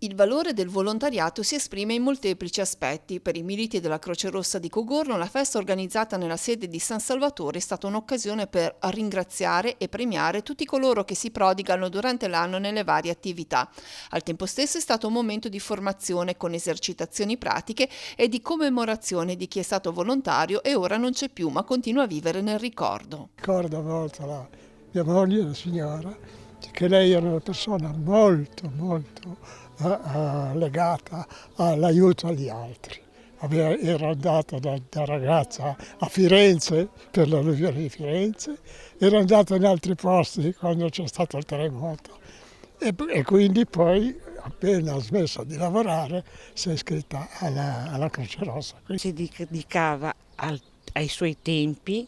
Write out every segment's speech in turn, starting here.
Il valore del volontariato si esprime in molteplici aspetti. Per i militi della Croce Rossa di Cogorno, la festa organizzata nella sede di San Salvatore è stata un'occasione per ringraziare e premiare tutti coloro che si prodigano durante l'anno nelle varie attività. Al tempo stesso è stato un momento di formazione con esercitazioni pratiche e di commemorazione di chi è stato volontario e ora non c'è più, ma continua a vivere nel ricordo. Ricordo a volte mia moglie, la signora, che lei era una persona molto legata all'aiuto agli altri. Era andata da ragazza a Firenze per l'alluvione di Firenze, era andata in altri posti quando c'è stato il terremoto e quindi poi appena ha smesso di lavorare si è iscritta alla Croce Rossa. Si dedicava ai suoi tempi,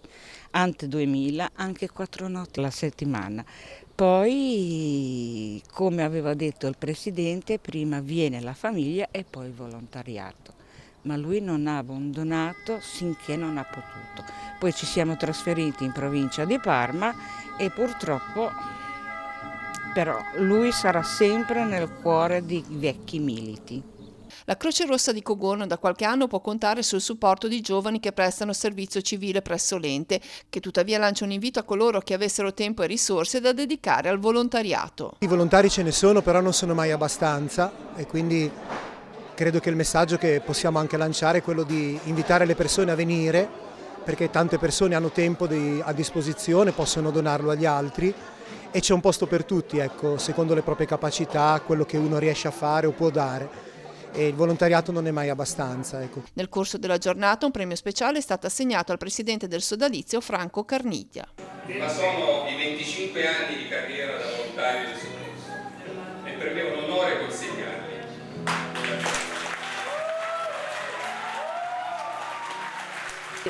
ante 2000, anche 4 notti alla settimana. Poi, come aveva detto il Presidente, prima viene la famiglia e poi il volontariato. Ma lui non ha abbandonato finché non ha potuto. Poi ci siamo trasferiti in provincia di Parma e purtroppo però lui sarà sempre nel cuore dei vecchi militi. La Croce Rossa di Cogorno da qualche anno può contare sul supporto di giovani che prestano servizio civile presso l'ente, che tuttavia lancia un invito a coloro che avessero tempo e risorse da dedicare al volontariato. I volontari ce ne sono, però non sono mai abbastanza e quindi credo che il messaggio che possiamo anche lanciare è quello di invitare le persone a venire, perché tante persone hanno tempo a disposizione, possono donarlo agli altri e c'è un posto per tutti, ecco, secondo le proprie capacità, quello che uno riesce a fare o può dare. E il volontariato non è mai abbastanza. Ecco. Nel corso della giornata un premio speciale è stato assegnato al presidente del sodalizio Franco Carniglia. Ma sono i 25 anni di carriera da volontario del sodalizio e per me è un onore consegnarli.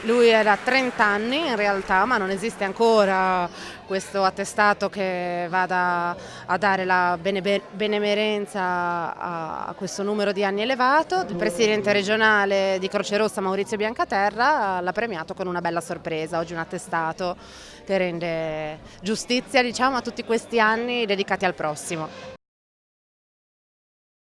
Lui è da 30 anni in realtà, ma non esiste ancora questo attestato che vada a dare la benemerenza a questo numero di anni elevato. Il presidente regionale di Croce Rossa, Maurizio Biancaterra, l'ha premiato con una bella sorpresa. Oggi un attestato che rende giustizia, diciamo, a tutti questi anni dedicati al prossimo.